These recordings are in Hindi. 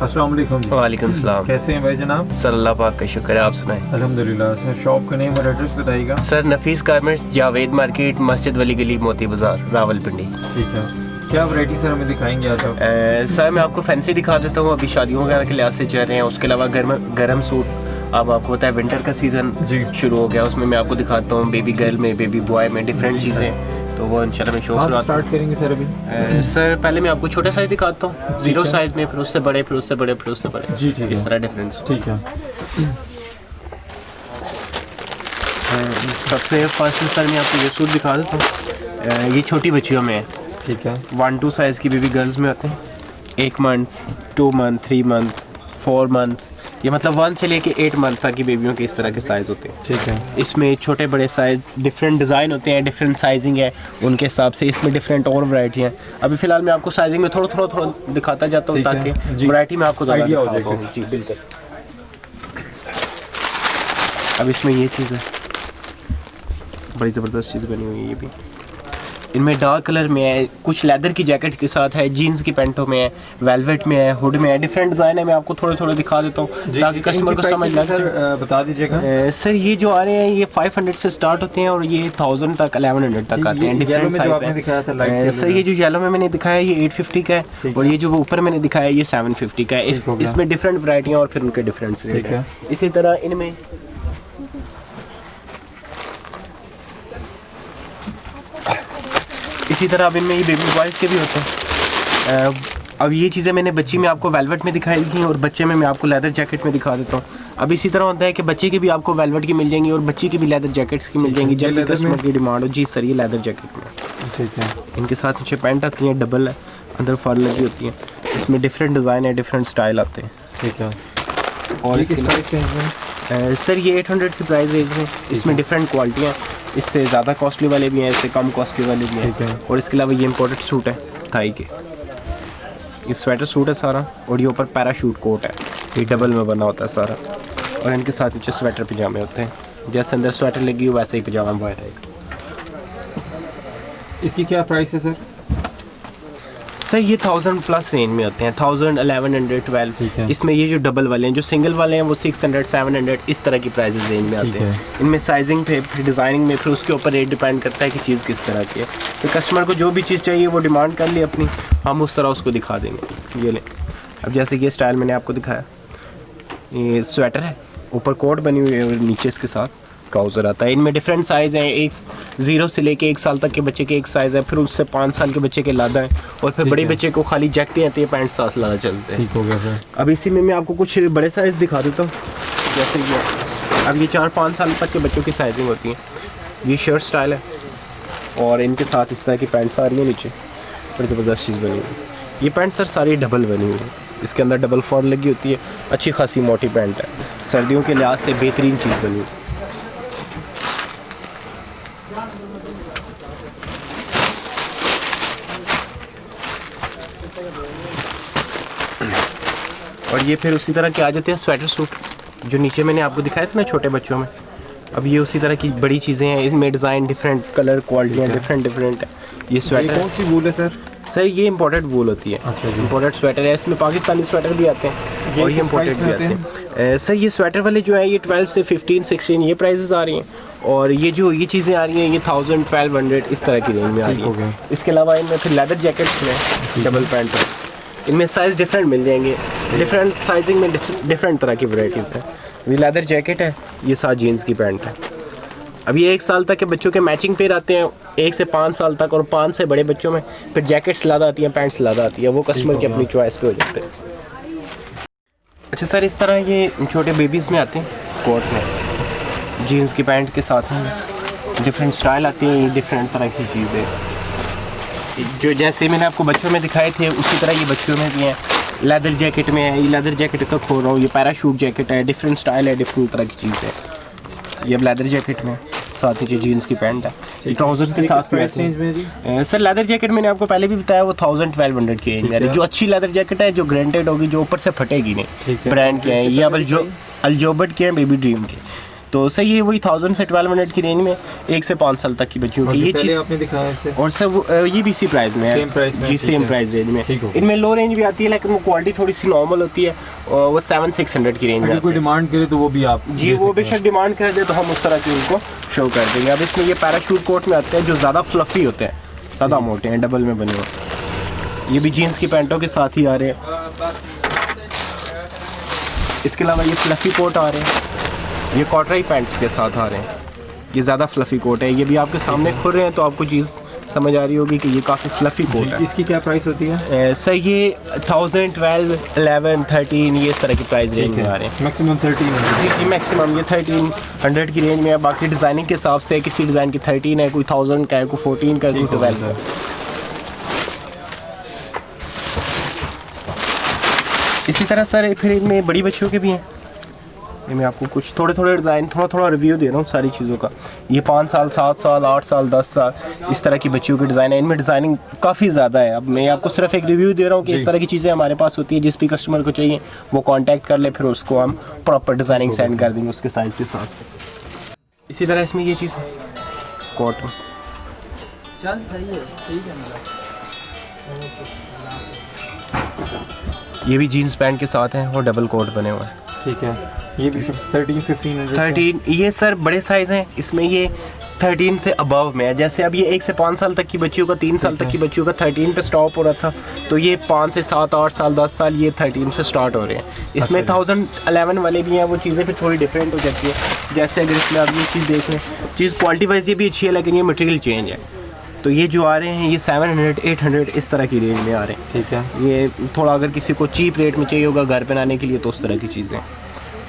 अस्सलाम वालेकुम जी। वालेकुम सलाम। कैसे हैं भाई जनाब? सर अल्लाह पाक का शुक्र है, आप सुनाएं। अल्हम्दुलिल्लाह। सर शॉप का नेम और एड्रेस बताइएगा। सर नफीस गारमेंट्स, जावेद मार्केट, मस्जिद वाली गली, मोती बाजार, रावलपिंडी। ठीक है, क्या वैरायटी सर हमें दिखाएंगे आज आप? सर मैं आपको फैंसी दिखा देता हूँ, अभी शादियों वगैरह के लिहाज से चल रहे हैं। उसके अलावा गर्म सूट, अब आपको पता है विंटर का सीज़न शुरू हो गया, उसमें मैं आपको दिखाता हूँ बेबी गर्ल में, बेबी बॉय में डिफरेंट चीज़ें, तो वो इंशाल्लाह मैं शो करूँगा। स्टार्ट करेंगे सर अभी? सर पहले मैं आपको छोटे साइज़ दिखाता हूँ, 0 साइज़ में, फिर उससे बड़े, फिर उससे बड़े, फिर उससे बड़े। जी ठीक है, इस तरह डिफरेंस। ठीक है। सबसे फर्स्ट सर मैं आपको ये सूट दिखा देता हूँ, ये छोटी बच्चियों में है। ठीक है। 1-2 साइज़ की बेबी गर्ल्स में होते हैं, 1 मंथ, 2 मंथ, 3 मंथ, 4 मंथ, ये मतलब 1 से लेके 8 मंथ तक की बेबियों के इस तरह के साइज़ होते हैं। ठीक है। इसमें छोटे बड़े साइज़, डिफरेंट डिज़ाइन होते हैं, डिफरेंट साइजिंग है उनके हिसाब से, इसमें डिफरेंट और वैरायटी हैं। अभी फ़िलहाल मैं आपको साइजिंग में थोड़ा दिखाता जाता हूँ ताकि वैरायटी में आपको ज़्यादा आइडिया हो दिखा पाऊँ। जी बिल्कुल। अब इसमें ये चीज़ है, बड़ी ज़बरदस्त चीज़ बनी हुई है ये भी। इनमें डार्क कलर में है, कुछ लेदर की जैकेट के साथ है, जीन्स की पैंटों में है, वेलवेट में है, हुड में है, डिफरेंट डिज़ाइन है। मैं आपको थोड़े दिखा देता हूँ ताकि कस्टमर को समझ लगे। सर बता दीजिएगा। सर ये जो आ रहे हैं ये 500 से स्टार्ट होते हैं और ये 1000 तक 1100 तक आते हैं। डिफरेंट साइज आपने दिखाया था लाइट सर, ये जो येलो में मैंने दिखाया ये 850 का है, और ये जो ऊपर मैंने दिखाया ये 750 का है। इसमें डिफरेंट वैरायटियाँ और फिर उनके डिफरेंट रेट है। इसी तरह इनमें इसी तरह अब इनमें ये बेबी बॉयज़ के भी होते हैं। अब ये चीज़ें मैंने बच्ची में आपको वेलवेट में दिखाई थी और बच्चे में मैं आपको लेदर जैकेट में दिखा देता हूँ। अब इसी तरह होता है कि बच्चे की भी आपको वेलवेट की मिल जाएंगी और बच्ची की भी लेदर जैकेट्स की मिल जाएंगी जब कस्टमर की डिमांड हो। जी सर, ये लेदर जैकेट में। ठीक है। इनके साथ नीचे पैंट आती है, डबल है, अंदर फर लगी होती है। इसमें डिफरेंट डिज़ाइन है, डिफरेंट स्टाइल आते हैं। ठीक है। और किस प्राइस रेंज में? सर ये 800 की प्राइस रेंज में। इसमें डिफरेंट क्वालिटियाँ, इससे ज़्यादा कॉस्टली वाले भी हैं, इससे कम कॉस्टली वाले भी हैं। और इसके अलावा ये इम्पोर्टेड सूट है थाई के, ये स्वेटर सूट है सारा, और ये ऊपर पैराशूट कोट है, ये डबल में बना होता है सारा। और इनके साथ नीचे स्वेटर पजामे होते हैं, जैसे अंदर स्वेटर लगी हो वैसे ही पजामा बॉय रहेगा। इसकी क्या प्राइस है सर? सर ये 1000 प्लस रेंज में होते हैं, 1000, 1100, 12। इसमें ये जो डबल वाले हैं, जो सिंगल वाले हैं वो 600, 700 इस तरह की प्राइसेस रेंज में आते हैं। इनमें साइजिंग पे, फिर डिज़ाइनिंग में, फिर उसके ऊपर रेट डिपेंड करता है कि चीज़ किस तरह की है। तो कस्टमर को जो भी चीज़ चाहिए वो डिमांड कर ले अपनी, हम उस तरह उसको दिखा देंगे। ये लें, अब जैसे ये स्टाइल मैंने आपको दिखाया, ये स्वेटर है, ऊपर कोट बनी हुई है और नीचे इसके साथ ट्राउज़र आता है। इनमें डिफरेंट साइज़ हैं, 0 से लेके 1 साल तक के बच्चे के एक साइज़ है, फिर उससे 5 साल के बच्चे के लादा है, और फिर बड़े बच्चे को खाली जैकेटें आती है, पैंट साथ लादा चलते हैं। ठीक हो गया सर। अब इसी में मैं आपको कुछ बड़े साइज़ दिखा देता हूँ, जैसे ये अब ये 4-5 साल तक के बच्चों की साइजिंग होती है। ये शर्ट स्टाइल है और इनके साथ इस तरह की पैंट्स आ रही है नीचे, बड़ी ज़बरदस्त चीज़ बनी हुई है। ये पैंट सर सारी डबल बनी हुई है, इसके अंदर डबल फॉर लगी होती है, अच्छी खासी मोटी पैंट है, सर्दियों के लिहाज से बेहतरीन चीज़ बनी हुई है। और ये फिर उसी तरह के आ जाते हैं स्वेटर सूट, जो नीचे मैंने आपको दिखाया था ना छोटे बच्चों में। अब ये उसी तरह की बड़ी चीज़ें हैं, इनमें डिज़ाइन डिफरेंट, कलर क्वालिटियाँ डिफरेंट है। ये स्वेटर कौन सी वूल है सर? सर ये इम्पोर्टेड वूल होती है। अच्छा, इम्पोर्टेड स्वेटर है, इसमें पाकिस्तानी स्वेटर भी आते हैं और ये इम्पोर्टेड भी आते हैं। सर ये स्वेटर वाले जो है ये 12 से 15, 16 ये प्राइसेस आ रही हैं, और ये जो ये चीज़ें आ रही हैं ये 1000, 1200 इस तरह की रेंज में आ रही है। इसके अलावा इनमें फिर लेदर जैकेट्स में डबल पैंट है, इनमें साइज़ डिफरेंट मिल जाएंगे, डिफरेंट साइजिंग में डिफरेंट तरह की वैरायटीज़ है। ये लेदर जैकेट है, ये साथ जीन्स की पैंट है। अब ये 1 साल तक के बच्चों के मैचिंग पेयर आते हैं, 1 से 5 साल तक, और 5 से बड़े बच्चों में फिर जैकेट्स लादा आती हैं, पैंट्स लादा आती है, वो कस्टमर की अपनी चॉइस पे हो जाते हैं। अच्छा सर, इस तरह ये छोटे बेबीज़ में आते हैं, कोट में जीन्स की पैंट के साथ में डिफरेंट स्टाइल आती है, डिफरेंट तरह की चीज़ें जो जैसे मैंने आपको बच्चों में दिखाए थे उसी तरह ये बच्चों में भी हैं। लेदर जैकेट में है, ये लेदर जैकेट का खोल रहा हूँ, ये पैराशूट जैकेट है, डिफरेंट स्टाइल है, डिफरेंट तरह की चीज़ है। ये अब लेदर जैकेट में साथ नीचे जीन्स की पैंट है, ट्राउजर्स के साथ में। सर लेदर जैकेट मैंने आपको पहले भी बताया वो 1000, 1200 की है। जो अच्छी लेदर जैकेट है, जो ग्रेंटेड होगी, जो ऊपर से फटेगी नहीं, ब्रांड के हैं ये। अब अल्जोबर्ट के हैं, बेबी ड्रीम के, तो सही है वही 1000 से 1200 की रेंज में 1 से 5 साल तक की बच्चियों की ये चीज़ आपने दिखाया इससे और सर ये भी इसी प्राइस में है, सेम प्राइस में जी सेम प्राइस रेंज में। इनमें लो रेंज भी आती है लेकिन वो क्वालिटी थोड़ी सी नॉर्मल होती है और वो 700-600 की रेंज में। अगर कोई डिमांड करे तो वो भी आप जी वो बेशक डिमांड कर दे तो हम उस तरह की उनको शो कर देंगे। अब इसमें ये पैराशूट कोट में आते हैं जो ज़्यादा फ्लफ़ी होते हैं, ज़्यादा मोटे हैं, डबल में बने हुए। ये भी जीन्स की पैंटों के साथ ही आ रहे हैं। इसके अलावा ये फ्लफ़ी कोट आ रहे हैं, ये कॉटराई पैंट्स के साथ आ रहे हैं। ये ज़्यादा फ्लफ़ी कोट है, ये भी आपके सामने खुल रहे हैं तो आपको चीज़ समझ आ रही होगी कि ये काफ़ी फ्लफ़ी कोट है। इसकी क्या प्राइस होती है? सर ये 1000, 12, 11, 13 ये इस तरह की प्राइस रेंज में आ रहे हैं। मैक्सिमम 13 जी मैक्सिमम ये 1300 की रेंज में है। बाकी डिज़ाइनिंग के हिसाब से किसी डिज़ाइन की 13 है, कोई 1000 का है, कोई 14 का है, कोई 12 का है। इसी तरह सर फिर इनमें बड़ी बच्चियों के भी हैं। ये मैं आपको कुछ थोड़े डिज़ाइन थोड़ा रिव्यू दे रहा हूँ सारी चीज़ों का। ये 5 साल, 7 साल, 8 साल, 10 साल इस तरह की बच्चियों के डिज़ाइन है। इनमें डिज़ाइनिंग काफ़ी ज़्यादा है। अब मैं आपको सिर्फ एक रिव्यू दे रहा हूँ कि इस तरह की चीज़ें हमारे पास होती है। जिस भी कस्टमर को चाहिए वो कांटेक्ट कर ले, फिर उसको हम प्रॉपर डिज़ाइनिंग सेंड कर देंगे उसके साइज़ के साथ। इसी तरह इसमें ये चीज़ है कॉटन, चल सही है, ठीक है। ये भी जीन्स पैंट के साथ हैं और डबल कोट बने हुए हैं। ठीक है, ये भी 13 ये सर बड़े साइज़ हैं। इसमें ये 13 से अबव में है। जैसे अब ये 1 से 5 साल तक की बच्चियों का, 3 साल तक की बच्चियों का 13 पे स्टॉप हो रहा था, तो ये 5 से 7, 8 साल, 10 साल ये 13 से स्टार्ट हो रहे हैं। इसमें 1011 वाले भी हैं, वो चीज़ें फिर थोड़ी डिफरेंट हो जाती है। जैसे अगर इसमें आप ये चीज़ देख लें, चीज़ क्वालिटी वाइज ये भी अच्छी है लेकिन ये मटेरियल चेंज है। तो ये जो आ रहे हैं ये 700, 800 इस तरह की रेंज में आ रहे हैं। ठीक है, ये थोड़ा अगर किसी को चीप रेट में चाहिए होगा घर बनाने के लिए तो उस तरह की चीज़ें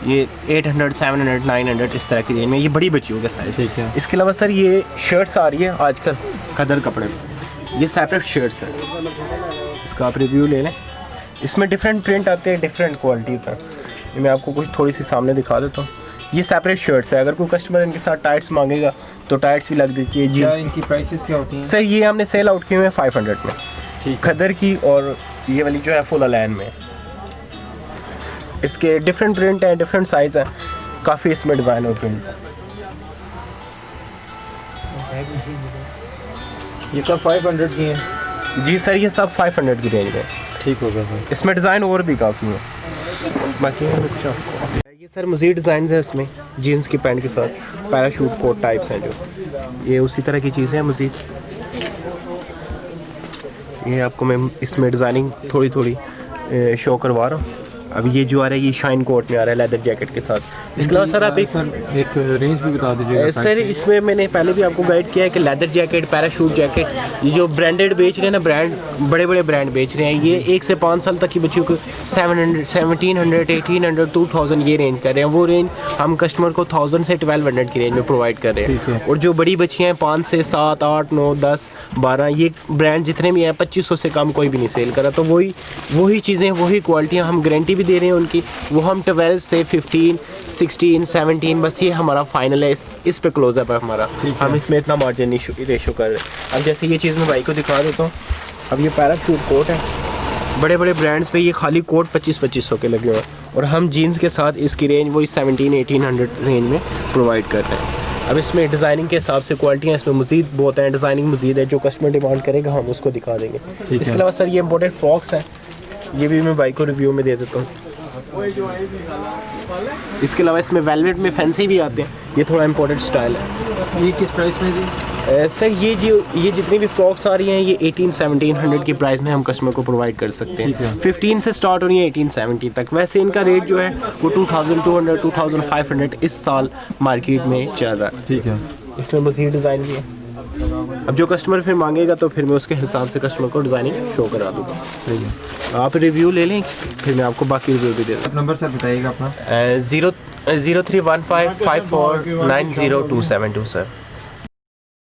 ये 800, 700, 900 इस तरह की रेंज में। ये बड़ी बच्चियों के साइज। ठीक है। इसके अलावा सर ये शर्ट्स आ रही है आजकल खदर कपड़े में, ये सेपरेट शर्ट्स हैं। इसका आप रिव्यू ले लें। इसमें डिफरेंट प्रिंट आते हैं, डिफरेंट क्वालिटी का। ये मैं आपको कुछ थोड़ी सी सामने दिखा देता हूँ। ये सेपरेट शर्ट्स है। अगर कोई कस्टमर इनके साथ टाइट्स मांगेगा तो टाइट्स भी लग दीजिए। क्या इनकी प्राइसेस क्या होती हैं? सर ये हमने सेल आउट किए हुए हैं 500 में, ठीक खदर की, और ये वाली जो है फुल अलैन में। इसके डिफरेंट प्रिंट हैं, डिफरेंट साइज़ हैं, काफ़ी इसमें डिज़ाइन और प्रिंट। ये सब 500 की हैं? जी सर ये सब 500 की रेंज में। ठीक होगा सर। इसमें डिज़ाइन और भी काफ़ी है। बाकी कुछ आपको ये सर मज़ीद डिज़ाइन है इसमें जीन्स की पैंट के साथ पैराशूट कोट टाइप्स हैं जो, ये उसी तरह की चीज़ें हैं मज़ीद। ये आपको मैं इसमें डिज़ाइनिंग थोड़ी शो करवा रहा हूँ। अब ये जो आ रहा है ये शाइन कोट में आ रहा है लेदर जैकेट के साथ। इसके अलावा सर आप एक रेंज भी बता दीजिएगा। सर इसमें मैंने पहले भी आपको गाइड किया है कि लेदर जैकेट, पैराशूट जैकेट, ये जो ब्रांडेड बेच रहे हैं ना, ब्रांड बड़े ब्रांड बेच रहे हैं, ये 1 से 5 साल तक की बच्चियों को 700, 1700, 1800, 2000 ये रेंज कर रहे हैं। वो रेंज हम कस्टमर को 1000 से 1200 की रेंज में प्रोवाइड कर रहे हैं। और जो बड़ी बच्चियाँ हैं 5 से 7, 8, 9, 10, 12 ये ब्रांड जितने भी हैं 2500 से कम कोई भी नहीं सेल करा। तो वही चीज़ें, वही क्वालिटियाँ हम गारंटी भी दे रहे हैं उनकी। वो हम 12 से 15, 16, 17 बस ये हमारा फाइनल है। इस पे क्लोजअप है हमारा। हम इसमें इतना मार्जिन नहीं रेशो कर रहे। अब जैसे ये चीज़ मैं भाई को दिखा देता हूँ। अब ये पैराशूट कोट है, बड़े ब्रांड्स पे ये खाली कोट 2500 के लगे हुए हैं और हम जीन्स के साथ इसकी रेंज वही 1700-1800 रेंज में प्रोवाइड कर रहे हैं। अब इसमें डिज़ाइनिंग के हिसाब से क्वालिटियाँ इसमें मज़ीद बहुत हैं, डिज़ाइनिंग मज़ीद है। जो कस्टमर डिमांड करेगा हम उसको दिखा देंगे। इसके अलावा सर ये इम्पोर्टेड फ्रॉक्स हैं, ये भी मैं भाई को रिव्यू में दे देता हूँ। इसके अलावा इसमें वेलवेट में फैंसी भी आते हैं, ये थोड़ा इम्पोर्टेड स्टाइल है। ये किस प्राइस में जी? सर ये जितनी भी फ्रॉक्स आ रही हैं ये 1800-1700 की प्राइस में हम कस्टमर को प्रोवाइड कर सकते हैं। 15 से स्टार्ट हो रही है 1870 तक। वैसे इनका रेट जो है वो 2200, 2500 इस साल मार्केट में चल रहा है। ठीक है, इसमें मज़ीद डिज़ाइन भी है। अब जो कस्टमर फिर मांगेगा तो फिर मैं उसके हिसाब से कस्टमर को डिज़ाइनिंग शो करा दूँगा। सही है। आप रिव्यू ले लें, फिर मैं आपको बाकी रिव्यू भी दे दूँ। नंबर सर बताइएगा अपना। 0315549027 सर।